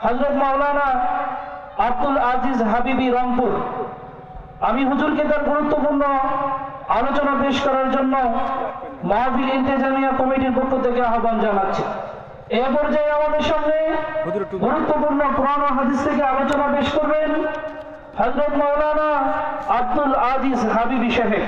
হযরত মাওলানা আব্দুল আজিজ হাবিবি রংপুর। আমি হুজুরকে তার গুরুত্বপূর্ণ আলোচনা পেশ করার জন্য মাহফিল ইন্তেজামিয়া কমিটির পক্ষ থেকে আহ্বান জানাচ্ছি। এ পর্যায়ে আমাদের সামনে গুরুত্বপূর্ণ কোরআন ও হাদিস থেকে আলোচনা পেশ করবেন হযরত মাওলানা আব্দুল আজিজ হাবিবি সাহেব।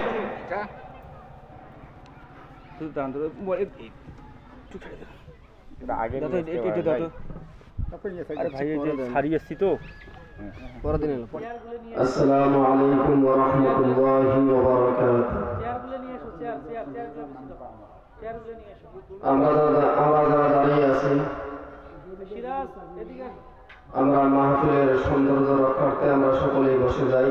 আসসালামু আলাইকুম ওয়া রাহমাতুল্লাহি ওয়া বারাকাতুহু। আমরা যারা দাঁড়িয়ে আছি, আমরা মাহফিলের সৌন্দর্য রক্ষার্থে আমরা সকলেই বসে যাই।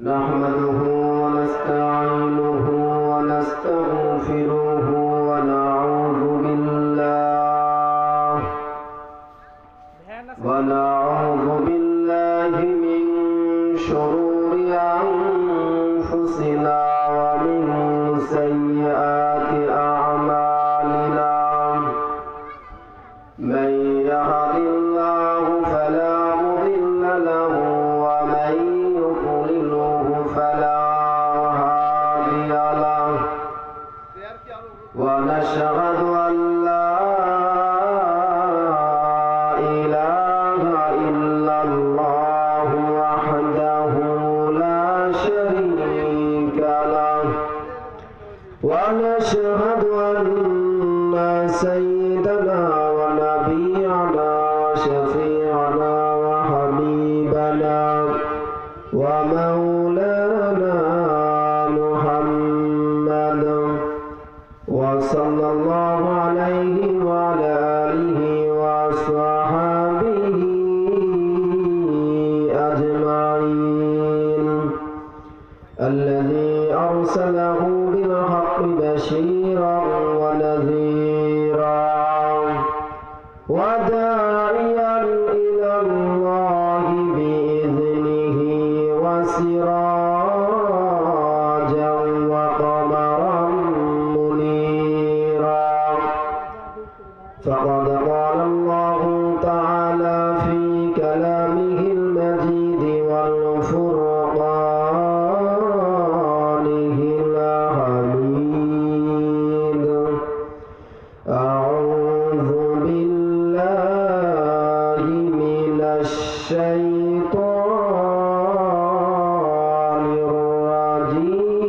নাহমাদুহু ওয়া নাস্তাঈনুহু ওয়া নাস্তাগফিরুহু ওয়া নাউযু বিল্লাহি মিন শুরুরি আনফুসিনা ওয়া মিন সাইয়্যাতি আ'মালিনা। মান ইয়াহদিল্লাহু ফালা মুদিল্লা লাহু ওয়া মান ইউদ্লিলহু ফালা হাদিয়া লাহু। ওয়া নাশহাদু আন লা ونشهد أن سيدنا ونبينا شفيعنا وحبيبنا ومولانا محمد وصلى الله عليه وعلى آله وصحبه أجمعين الذي أرسله بالحق بشيرا ونذيرا وداعيا إلى الله بإذنه وسراجا وقمرا منيرا. فقد قال الله تعالى في كلامه المجيد والفرقانه الحميد. أعوذ بالله من الشيطان الرجيم.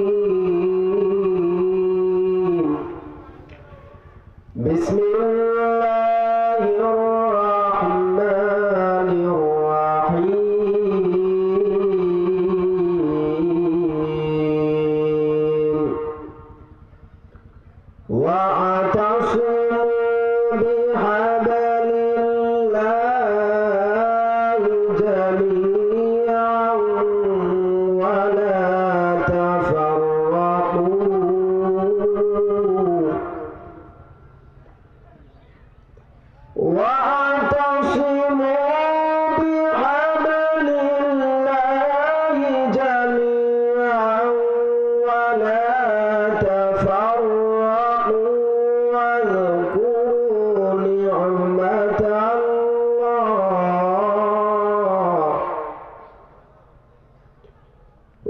بسم الله الرحمن الرحيم. واعتصموا بحبل الله جميعا ولا تفرقوا. واعتصموا بحبل الله جميعا ولا تفرقوا.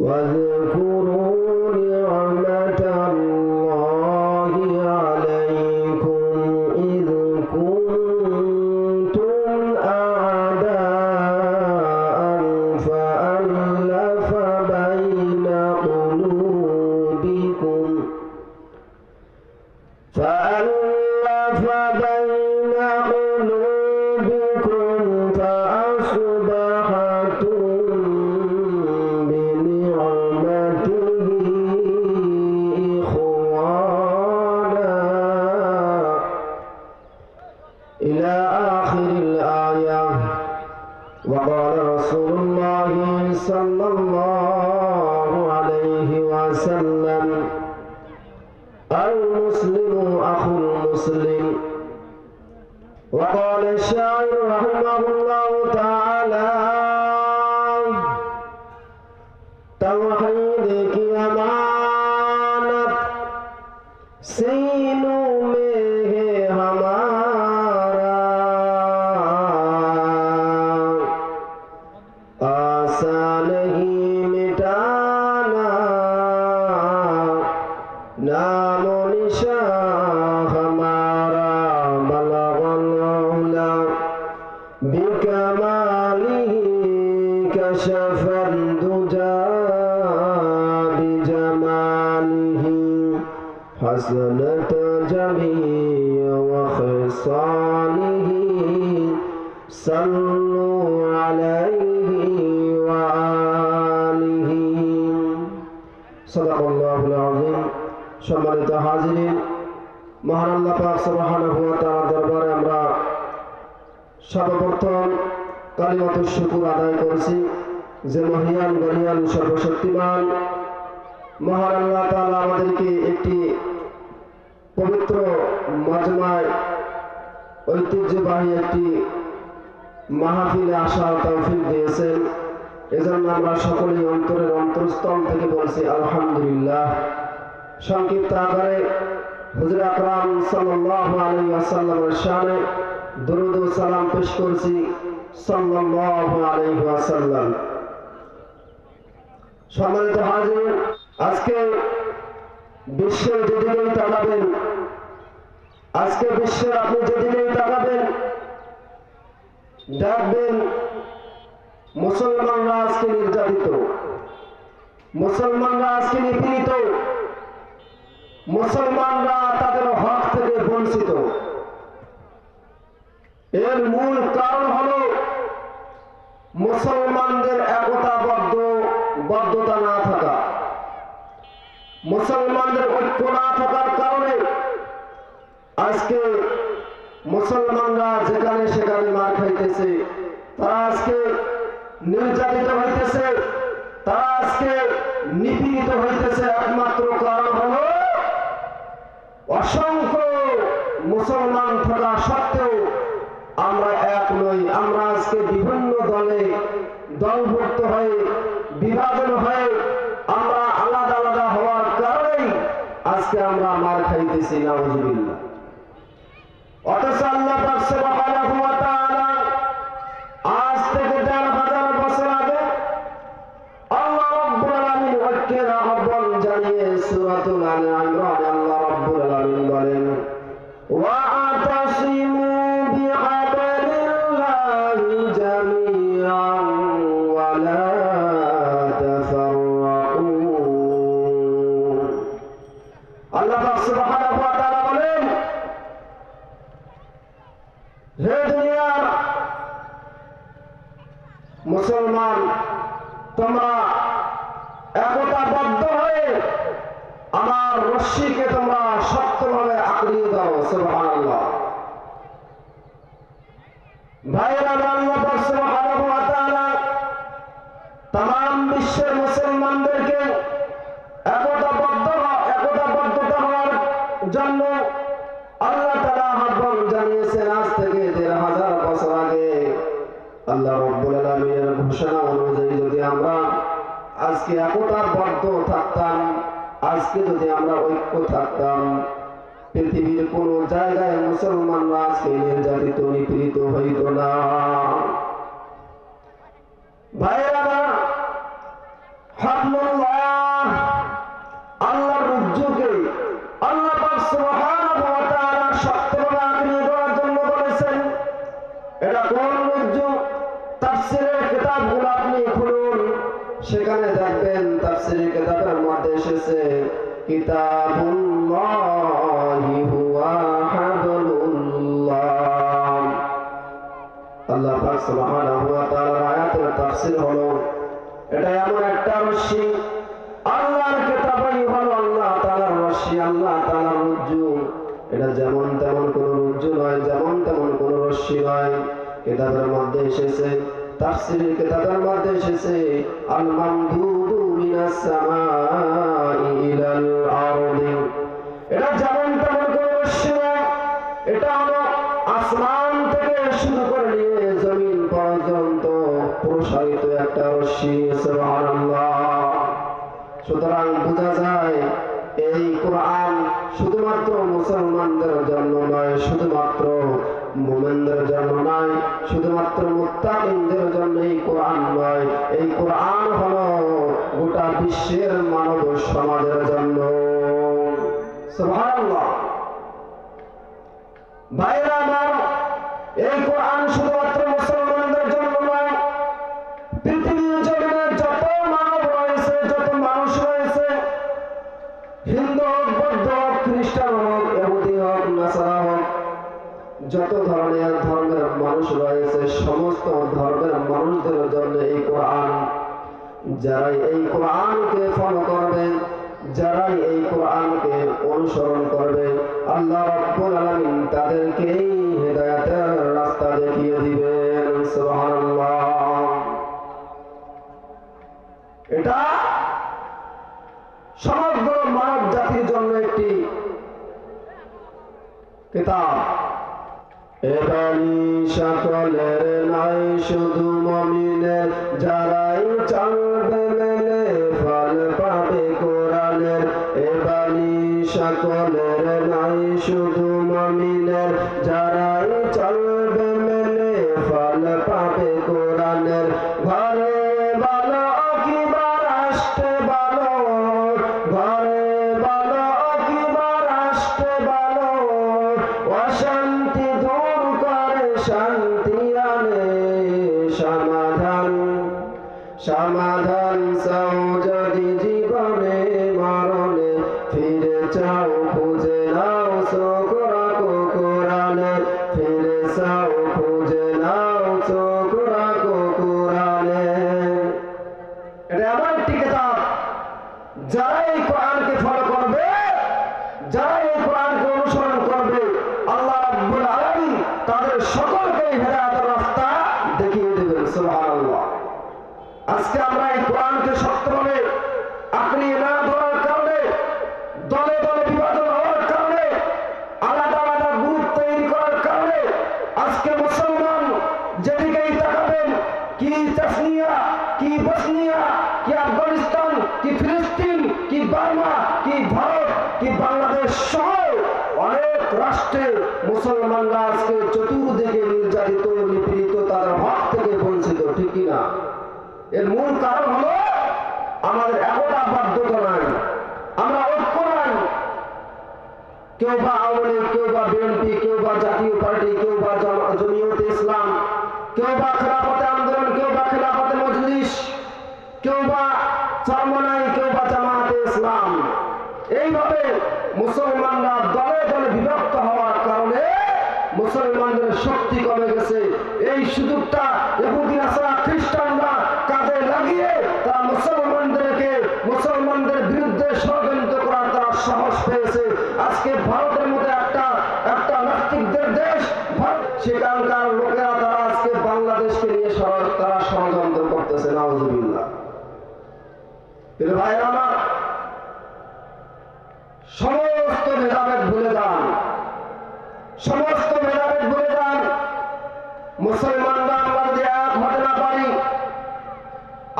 واذكروا نعمة الله عليكم إذ كنتم أعداء فألف بين قلوبكم فأصبحتم بنعمته إخوانا إلى آخر الآية. وقال رسول الله صلى الله عليه وسلم: المسلم أخو المسلم. وقال الشاعر رحمه الله تعالى: तौहीद की अमानत सीनों में है हमारा, حسنة جميع وخصاله صلوا عليه وآله صدق الله العظيم সম্মানিত হাজিরিন মহান আল্লাহ পাক সুবহানাহু ওয়া তাআলার দরবারে আমরা সর্বপ্রথম কালিমাতুশ শুকর আদায় করছি যে মহিয়ান গরিয়ান সর্বশক্তিমান মহান আল্লাহ তাআলা আমাদেরকে একটি পবিত্র মাজমায় ঐতিহ্যবাহী একটি মাহফিলে আসার তৌফিক দিয়েছেন। এজন্য আমরা সকলেই অন্তরের অন্তরস্থল থেকে বলছি আলহামদুলিল্লাহ। সংক্ষিপ্ত আকারে হুজুর আকরাম সাল্লাল্লাহু আলাইহি ওয়াসাল্লামের শানে দরুদ ও সালাম পেশ করছি সাল্লাল্লাহু আলাইহি ওয়াসাল্লাম। সম্মানিত হাজির, আজকে বিশ্বের যেদিকেই তাকাবেন, আজকে বিশ্বের আপনি যেদিকেই তাকাবেন দেখবেন মুসলমানরা আজকে নির্যাতিত, মুসলমানরা আজকে নিপীড়িত, মুসলমানরা তাদের হক থেকে বঞ্চিত। এর মূল কারণ হলো মুসলমানদের একতাবদ্ধতা না থাকা, মুসলমানদের ঐক্য না থাকার কারণে আজকে মুসলমানরা যেখানে সেখানে মার খাইতেছে, তারা আজকে নির্যাতিত হইতেছে, তারা আজকে নিপীড়িত হইতেছে। একমাত্র কারণ হলো অসংখ্য মুসলমান থাকা সত্ত্বেও আমরা এক নই। আমরা আজকে বিভিন্ন দলে দলভুক্ত হয়ে বিভাজন হয়ে আমরা আলাদা আলাদা হওয়ার কারণেই আজকে আমরা মার খাইতেছি, নাউজুবিল্লাহ। অথচ আল্লাহ পাক সুবহানাহু ওয়া তাআলা আজ থেকে ১,০০০ বছর আগে আল্লাহ রাব্বুল আলামিন ঐক্যের আহ্বান জানিয়ে সূরাতুল আল ইমরান আল্লাহ রাব্বুল আলামিন বলেন ওয়া'তাসিমু বিহাবলিল্লাহি জামিআন ওয়া লা তাফাররাকু। আল্লাহ পাক সুবহানাহু ওয়া তাআলা বলেন, হে দুনিয়ার মুসলমান, তোমরা একতাবদ্ধ হয়ে আমার রশ্মিকে তোমরা শক্তভাবে আঁকড়িয়ে দাও। সুবহানাল্লাহ। ভাইয়েরা, আল্লাহ পাক সুবহানাহু ওয়া তাআলা तमाम বিশ্বের মুসলমানদেরকে একতাবদ্ধতা হওয়ার জন্য আল্লাহ তাআলা আহ্বান জানিয়েছেন। আজ থেকে ১,৫০০ বছর আগে আল্লাহ রাব্বুল আলামিনের ঘোষণা অনুযায়ী যদি আমরা আজকে একতাবদ্ধ থাকতাম, আজকে যদি আমরা ঐক্য থাকতাম, পৃথিবীর কোন জায়গায় মুসলমানরা আজকে নির্যাতিত নিপীড়িত হইত না। ভাইয়েরা, হাবলুল্লাহ আল্লাহর রজ্জুকে আল্লাহ পাক সুবহানাহু ওয়া তাআলা শক্তভাবে আঁকড়িয়ে ধরার জন্য বলেছেন। এটা কোন রজ্জু? তাফসীরের কিতাবগুলো আপনি খুলুন, সেখানে দেখবেন তাফসীরের কিতাবের মধ্যে এসেছে কিতাবুল্লাহি হুয়া হাবলুল্লাহ। আল্লাহ পাক সুবহানাহু ওয়া তাআলার আয়াতের তাফসীর হলো এটা এমন একটা রশ্মি, আল্লাহর কিতাবই হলো আল্লাহ তাআলার রশ্মি, আল্লাহ তাআলার রজ্জু। এটা যেমন তেমন কোন রজ্জু নয়, যেমন তেমন কোন রশ্মি নয়। কিতাবের মধ্যে এসেছে, তাফসীরের কিতাবের মধ্যে এসেছে আল মামদুদু মিনাস সামাই ইলাল আরদি। এটা যেমন তেমন কোন রশ্মি নয়, এটা হলো আসমান থেকে শুরু করে নিয়ে জমিন পর্যন্ত প্রসারিত একটা রশ্মি। সুবহানাল্লাহ। সুতরাং বোঝা যায় এই কোরআন শুধুমাত্র মুসলমানদের জন্য নয়, শুধুমাত্র মুমিনদের জন্য নয়, শুধুমাত্র মুত্তাকিনদের জন্য এই কোরআন নয়, এই কোরআন হলো গোটা বিশ্বের মানব সমাজের জন্য। সুবহানাল্লাহ। ভাইরা আমার, এই কোরআন শুধুমাত্র মুসলমানদের জন্য নয়, পৃথিবীর জমিনে যত মানব রয়েছে, যত মানুষ রয়েছে, হিন্দু হোক, বৌদ্ধ হোক, খ্রিস্টান যত ধরনের ধর্মের মানুষ রয়েছে সমস্ত ধর্মের মানুষদের জন্য এই কোরআন। যারাই এই কোরআনকে ফলো করবে, যারাই এই কোরআনকে অনুসরণ করবে, আল্লাহ রাব্বুল আলামিন তাদেরকে এই হেদায়েতের রাস্তা দেখিয়ে দিবেন। সুবহানাল্লাহ। এটা সমগ্র মানব জাতির জন্য একটি কিতাব। এবানি সকলের নাই শুধু মুমিনের, যারাই চলবে মেনে ফল পাবে কোরআনের। এবানি সকলের নাই শুধু মুমিনের, যারাই চলবে মেনে ফল পাবে কোরআনের। ঘরে ভালো কিবা রাষ্ট্রে ভালো, ঘরে ভালো কিবা রাষ্ট্রে ভালো, অশান্তি দূর করে শান্তি আনে। সমাধান সমাধান চাও যদি জীবনে মরণে, ফিরে চাও খুঁজে নাও চোখ রাখো কোরআনে। ফিরে চাও খুঁজে নাও চোখ রাখো কোরআনে। এটা এমন একটি কিতাব, যারা এই কোরআনকে ফলো করবে, যারা এই কোরআনকে অনুসরণ করবে, আল্লাহ রাব্বুল আলামিন তাদের সকলকে হেদায়েতের রাস্তা দেখিয়ে দেবেন। সুবহানাল্লাহ। আজকে আমরা এই কোরআনকে শক্তভাবে আঁকড়ে না ধরার কারণে, দলে দলে বিভাজন হওয়ার কারণে, আলাদা আলাদা গ্রুপ তৈরি করার কারণে আজকে মুসলমান যেদিকেই তাকাবেন, কি চাচনিয়া, কি বসনিয়া, কি আফগানিস্তান, কি ফিলিস্তিন, কি বার্মা, কি ভারত, কি বাংলাদেশ সহ অনেক রাষ্ট্রে মুসলমানরা আজকে চতুর্দিকে নির্যাতিত, নিপীড়িত, তাদের হক থেকে বঞ্চিত। ঠিক কিনা? এর মূল কারণ হলো আমাদের একতা বাধ্যতা নাই, আমরা ঐক্য নাই। কেউ বা আওয়ামী লীগ, কেউ বা বিএনপি, কেউ বা জাতীয় পার্টি, কেউ বা জমিয়তে ইসলাম, কেউ বা খেলাফতে আন্দোলন, কেউ বা খেলাফতে মজলিস, কেউ বা চরমনাই, কেউ বা জামায়াতে ইসলাম। এইভাবে মুসলমানরা দলে দলে বিভক্ত হওয়ার কারণে মুসলমানদের শক্তি কমে গেছে। এই সুযোগটা ইহুদি নাসারা খ্রিস্টানরা কাজে লাগিয়ে তারা মুসলমানদের বিরুদ্ধে ষড়যন্ত্র করার তারা সাহস পেয়েছে। আজকে ভারতের মতো একটা নাস্তিকদের দেশ, সেখানকার লোকেরা তারা আজকে বাংলাদেশকে নিয়ে তারা ষড়যন্ত্র করতেছে। নাউজুবিল্লাহ। কিন্তু ভাই আমার, সমস্ত ভেদাভেদ ভুলে যান, সমস্ত ভেদাভেদ ভুলে যান। মুসলমানরা আমরা যদি এক হতে না পারি,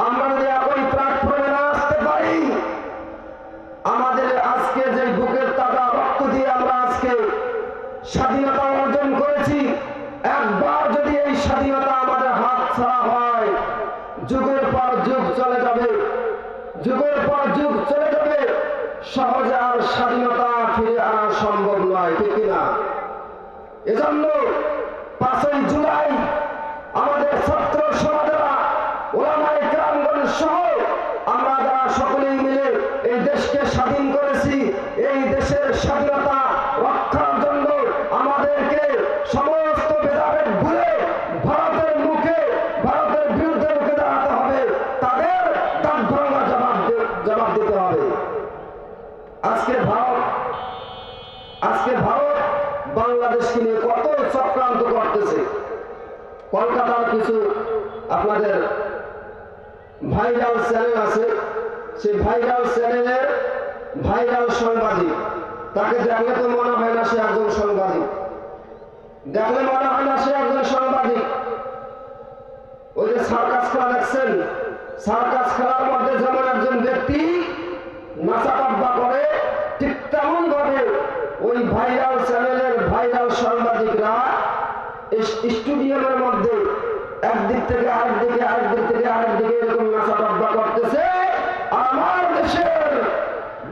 আমরা যদি একই প্ল্যাটফর্মে না আসতে পারি, আমাদের আজকে যে বুকের তাজা রক্ত দিয়ে আমরা আজকে স্বাধীনতা অর্জন করেছি, একবার যদি এই স্বাধীনতা আমাদের হাত ছাড়া হয়, যুগের পর যুগ চলে যাবে, যুগের পর যুগ চলে যাবে, সহজে আর স্বাধীনতা ফিরে আনা সম্ভব নয়। ঠিক কিনা? এজন্য 5ই জুলাই আমাদের ছাত্র সমাজেরা, ওলামায়ে কেরামগণ সহ আমরা যারা সকলেই মিলে এই দেশকে স্বাধীন করেছি, এই দেশের স্বাধীনতা রক্ষার জন্য আমাদেরকে সমস্ত ভেদাভেদ ভুলে ভারতের বিরুদ্ধে রুখে দাঁড়াতে হবে। তাদের দাঁত ভাঙা জবাব দিতে হবে। আজকে ভারত বাংলাদেশকে নিয়ে কত চক্রান্ত করতেছে। কলকাতার কিছু আপনাদের ভাইরাল চ্যানেল আছে, সেই ভাইরাল চ্যানেলের ভাইরাল সাংবাদিক, তাকে দেখলে তো মনে হয় না সে একজন সাংবাদিক, দেখলে মনে হয় না সে একজন সাংবাদিক। ওই যে সার্কাস খেলা দেখছেন, সার্কাস খেলার মধ্যে যেমন একজন ব্যক্তি নাচাটাব্বা করে, ঠিক তেমন ভাবে ওই ভাইরাল চ্যানেলের ভাইরাল সাংবাদিকরা স্টুডিয়ামের মধ্যে একদিক থেকে আরেকদিকে, আরেকদিক থেকে আরেকদিকে এরকম নাচাটাব্বা করতেছে, আমার দেশের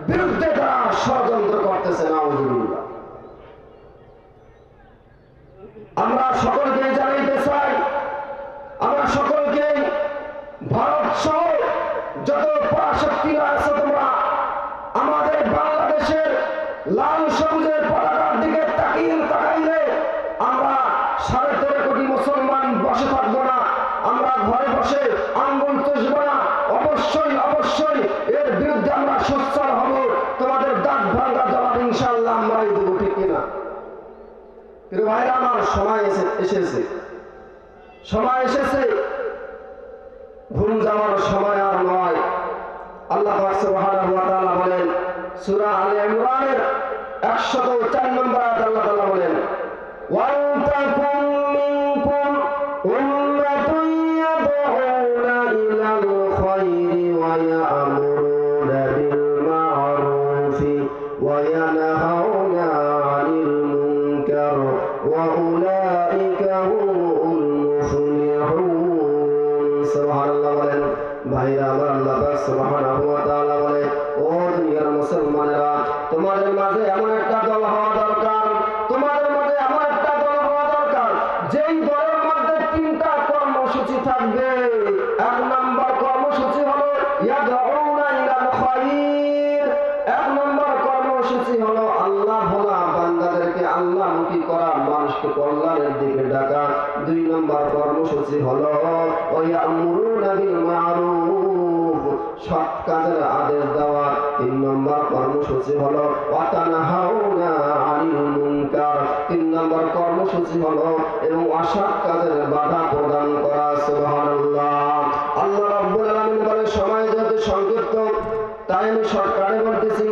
বিরুদ্ধে তারা ষড়যন্ত্র করতেছে। নাউজুবিল্লাহ। আমরা সকলকে জানাইতে চাই, আমরা সকলকে ভারত সহ যত পরাশক্তিরা আছে তোমরা আমাদের বাংলাদেশের লাল সবুজের পতাকার দিকে তাকাইলে আমরা 13.5 কোটি মুসলমান বসে থাকবো না, আমরা ঘরে বসে আঙ্গুল চুষবো না। অবশ্যই অবশ্যই এর বিরুদ্ধে আমরা সোচ্চার হব। তোমাদের দাঁত ভাঙ্গা জবাব ইনশাআল্লাহ আমরাই দেবো, ঠিক কিনা? প্রিয় ভাইরা আমার, সময় এসেছে, সময় এসেছে, ঘুম যাওয়ার সময় আর নয়। আল্লাহ পাক সুবহানাহু ওয়া তাআলা বলেন সূরা আলে ইমরানের 104 নম্বর আয়াতে আল্লাহ তাআলা বলেন, ওয়ান তাকুম মিনকুম উম্মাতুন ইয়াদউনা ইলাল খায়রি ওয়া ইয়া'মুরুনা বিল মা'রুফি ওয়া ইয়ানহাউনা আনিল মুনকার ওয়া উলাইকা হুমুল মুফলিহুন। সুবহানাল্লাহ বলেন। ভাইরা আমার, আল্লাহ পাক সুবহানাহু ওয়া তাআলা বলে, ও দুনিয়ার মুসলমানেরা, তোমাদের মাঝে এমন একটা দল হওয়া দরকার, তোমাদের মাঝে এমন একটা দল হওয়া দরকার যেই দলের মধ্যে 3টা কর্মসূচি থাকবে। 1 নম্বর কর্মসূচি হলো ইয়াদউনা ইলাল খায়র। 1 নম্বর কর্মসূচি হলো আল্লাহ ভোলা বান্দাদেরকে আল্লাহমুখী করা, মানুষকে কল্যাণের দিকে ডাকা। 2 নম্বর কর্মসূচি হলো ইয়া'মুরুনা বিল মা'রুফ, সৎ কাজের আদেশ দেওয়া। 3 নম্বর কর্মসূচি হলো ওয়া তানহাউনা আনিল মুনকার। 3 নম্বর কর্মসূচি হলো এবং অসৎ কাজের বাধা প্রদান করা। সুবহানাল্লাহ। আল্লাহ রাব্বুল আলামিন বলে, সময় যেহেতু সংক্ষিপ্ত তাই আমি শর্টকাটে বলতেছি।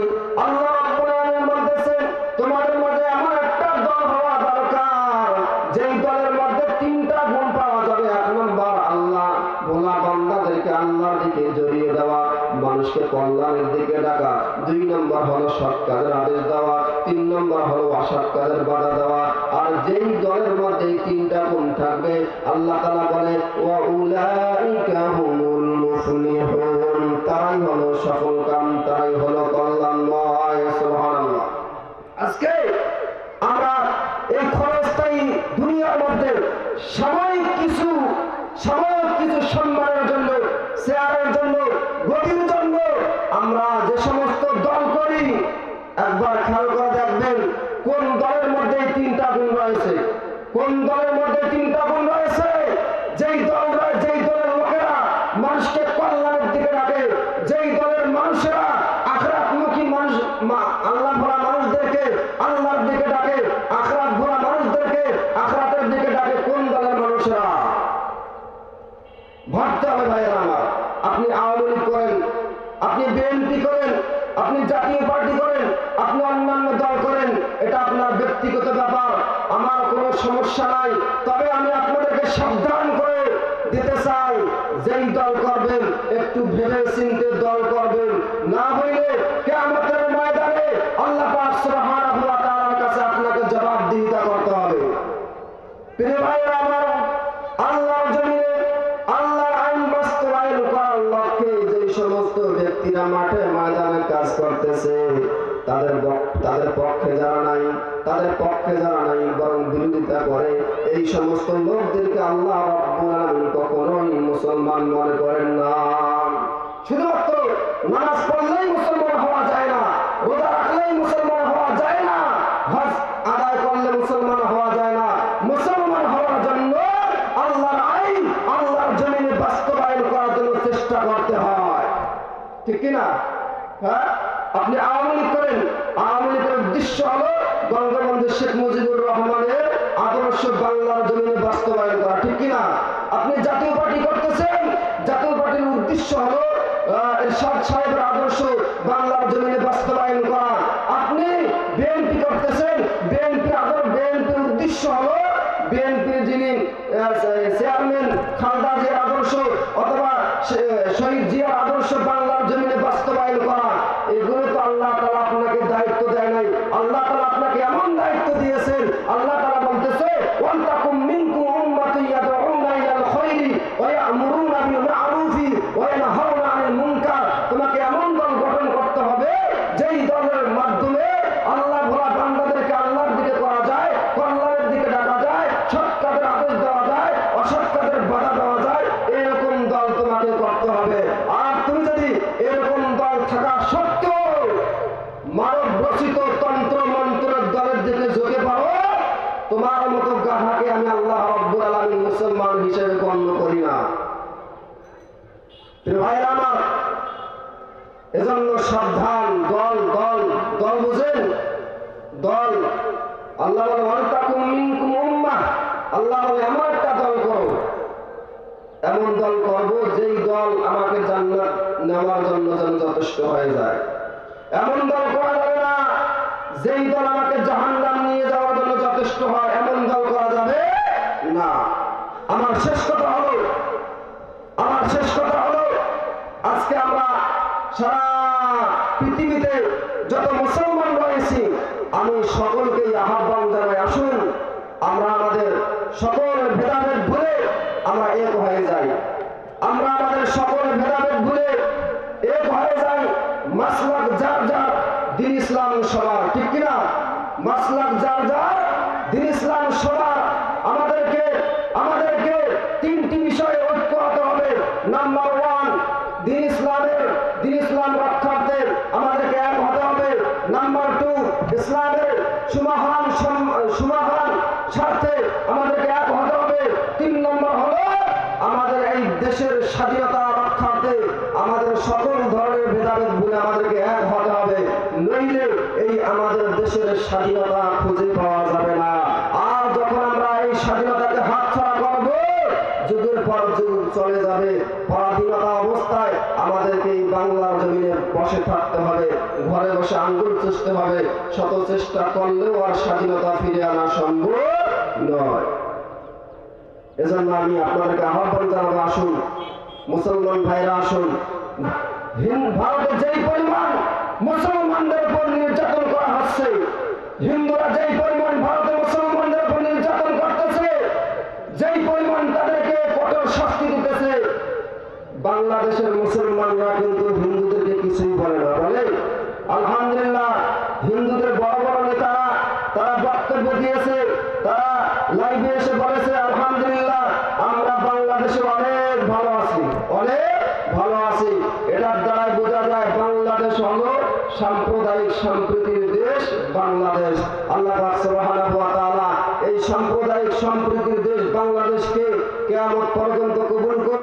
আল্লাহ রাব্বুল আলামিন বলতেছেন, তোমাদের মধ্যে এমন একটা দল হওয়া দরকার যেই দলের মধ্যে 3টা গুণ পাওয়া যাবে। 1 নম্বর আল্লাহ ভোলা বান্দাদেরকে আল্লাহর দিকে জড়িয়ে দেওয়া, মানুষকে কল্যাণের দিকে ডাকা। 2 নম্বর হলো সৎ কাজের আদেশ দেওয়া। 3 নম্বর হলো অসৎ কাজের বাধা দেওয়া। আর যেই দলের মধ্যে 3টা গুণ থাকবে, আল্লাহ তাআলা বলে ওয়া উলাইকা হুমুল মুফলিহুন, তারাই হলো সফলকাম, তারাই হলো কল্যাণময়। সুবহানাল্লাহ। আজকে আমরা এই ক্ষণস্থায়ী দুনিয়ার মধ্যে সাময়িক কিছু সম্মানের জন্য, শেয়ারের জন্য, গতির জন্য আমরা যে সমস্ত দল করি, একবার খেয়াল করে দেখবেন কোন দলের মধ্যে 3টা গুণ রয়েছে। কোন দলের মধ্যে 3টা গুণ রয়েছে? যেই দলের লোকেরা মানুষকে কল্যাণের দিকে ডাকে, যেই দলের মানুষেরা আখিরাতমুখী মানুষ, আল্লাহ ভোলা মানুষদেরকে আল্লাহর দিকে ডাকে, আখিরাত ভোলা মানুষদেরকে আখিরাতের দিকে ডাকে। কোন দলের মানুষেরা? ভাবতে হবে ভাইয়েরা আমার। আপনি আওয়ামী লীগ করেন, আপনি বিএনপি করেন, আপনি জাতীয় পার্টি করেন, আপনি অন্যান্য দল করেন, এটা আপনার ব্যক্তিগত ব্যাপার, আমার কোনো সমস্যা নাই। তবে আমি আপনাদেরকে সাবধান করে দিতে চাই, যেই দল করবেন একটু ভেবে চিন্তে দল করবেন, না হইলে কিয়ামতের ময়দানে আল্লাহ পাক সুবহানাহু ওয়া তাআলার কাছে আপনাকে জবাবদিহিতা করতে হবে। প্রিয় ভাইরা আমার, আল্লাহর জমিনে আল্লাহর আইন বাস্তবায়ন করার লক্ষ্যে যে সমস্ত ব্যক্তিরা মাঠে ময়দানে কাজ করতেছে, তাদের পক্ষে যারা নাই বরং বিরোধিতা করে, এই সমস্ত লোকদেরকে আল্লাহ রাব্বুল আলামিন কখনোই মুসলমান মনে করেন না। শুধুমাত্র নামাজ পড়লেই মুসলমান হওয়া যায় না, রোজা রাখলেই মুসলমান হওয়া যায় না, হজ আদায় করলে মুসলমান হওয়া যায় না। মুসলমান হওয়ার জন্য আল্লাহর আইন আল্লাহর জমিনে বাস্তবায়ন করার জন্য চেষ্টা করতে হয়, ঠিক কিনা? হ্যাঁ, আপনি আওয়ামী লীগ করেন, আওয়ামী লীগের উদ্দেশ্য হলো বঙ্গবন্ধু শেখ মুজিবুর রহমানের আদর্শ বাংলার জমিনে বাস্তবায়ন করা, ঠিক কিনা? আপনি জাতীয় পার্টি করতেছেন, জাতীয় পার্টির উদ্দেশ্য হলো এরশাদ সাহেবের আদর্শ বাংলার জমিনে বাস্তবায়ন করা। আপনি বিএনপি করতেছেন, বিএনপির উদ্দেশ্য হলো বিএনপির যিনি চেয়ারম্যান খালেদা জিয়ার আদর্শ অথবা শহীদ জিয়ার আদর্শ বাংলার জমিনে বাস্তবায়ন করা। এগুলো তো আল্লাহ তাআলা আপনাকে দায়িত্ব দেয় নাই। আল্লাহ তাআলা আপনাকে এমন দায়িত্ব দিয়েছেন, আল্লাহ তাআলা বলতেছে ওয়ান তাকুম মিনকুম উম্মাতুন ইয়াদউনা ইলাল খায়রি ওয়া ইয়া'মুরুনা বিল মা'রুফি ওয়া ইয়ানহাউনা আনিল মুনকার। তোমাকে এমন দল গঠন করতে হবে যেই দলের মাধ্যমে আল্লাহ ভোলা বান্দাদেরকে আল্লাহর দিকে করা যায়, কল্যাণের দিকে ডাকা যায়, সৎ কাজের আদেশ দেওয়া যায়, অসৎ কাজের বাধা দেওয়া যায়। এরকম দল তোমাকে করতে হবে। আর তুমি যদি এরকম দল থাকা সত্ত্বেও মানব রচিত এজন্য সাবধান। দল দল দল বুঝেন? দল আল্লাহ বলে ওয়ালতাকুম মিনকুম উম্মাহ, আল্লাহ বলে এমন একটা দল করো, এমন দল করব যেই দল আমাকে জান্নাত নেওয়ার জন্য যেন যথেষ্ট হয়ে যায়। এমন দল করা যাবে না যেই দল আমাকে জাহান্নাম নিয়ে যাওয়ার জন্য যথেষ্ট হয়, এমন দল করা যাবে না। আমার শেষ কথা হলো আজকে আমরা সারা পৃথিবীতে যত মুসলমান রয়েছি, আমি সকলকেই আহ্বান জানাই, আসুন আমরা আমাদের সকল ভেদাভেদ ভুলে আমরা এক হয়ে যাই। আমরা আমাদের সকল ভেদাভেদ ভুলে এক হয়ে যাই। মাসলাক যার যার, দ্বীন ইসলাম সবার, ঠিক কিনা? মাসলাক যার যার, দ্বীন ইসলাম সবার। আমাদেরকে তিনটি বিষয়ে ঐক্য হতে হবে। নাম্বার 1, দ্বীন ইসলাম রক্ষার্থে আমাদেরকে এক হতে হবে। নাম্বার 2, ইসলামের সুমহান স্বার্থে আমাদেরকে এক হতে হবে। 3 নম্বর হলো আমাদের এই দেশের স্বাধীনতা রক্ষার্থে আমাদের সকল ধরনের ভেদাভেদ ভুলে আমাদেরকে এক হতে হবে, নইলে এই আমাদের দেশের স্বাধীনতা খুঁজে পাওয়া যাবে না। আর যখন আমরা এই স্বাধীনতাকে হাতছাড়া করব, যুগের পর যুগ চলে যাবে, পরাধীনতা অবস্থায় আমাদেরকে এই বাংলার জমিনে বসে থাকতে হবে, ঘরে বসে আঙ্গুল চুষতে হবে। শত চেষ্টা করলেও আর স্বাধীনতা ফিরে আনা সম্ভব নয়। এজন্য আমি আপনাদেরকে আহ্বান জানাবো, আসুন মুসলমান ভাইরা, আসুন। ভারতে যেই পরিমাণ মুসলমানদের উপর নির্যাতন করা হচ্ছে, হিন্দুরা যেই পরিমাণ ভারতে মুসলমানদের উপর নির্যাতন করতেছে, যেই পরিমাণ তাদেরকে কঠোর শাস্তি দিতেছে, বাংলাদেশের মুসলমানরা কিন্তু হিন্দুদেরকে কিছুই বলে না। বলে আলহামদুলিল্লাহ, হিন্দুদের বড় বড় নেতারা তারা বক্তব্য দিয়েছে, তারা লাইভে এসে বলেছে আলহামদুলিল্লাহ আমরা বাংলাদেশে অনেক ভালো আছি, অনেক ভালো আছি। এটার দ্বারাই বোঝা যায় বাংলাদেশ হলো সাম্প্রদায়িক সম্প্রীতির দেশ বাংলাদেশ। আল্লাহ পাক সুবহানাহু ওয়া তাআলা এই সাম্প্রদায়িক সম্প্রীতির দেশ বাংলাদেশকে কিয়ামত পর্যন্ত কবুল করুন।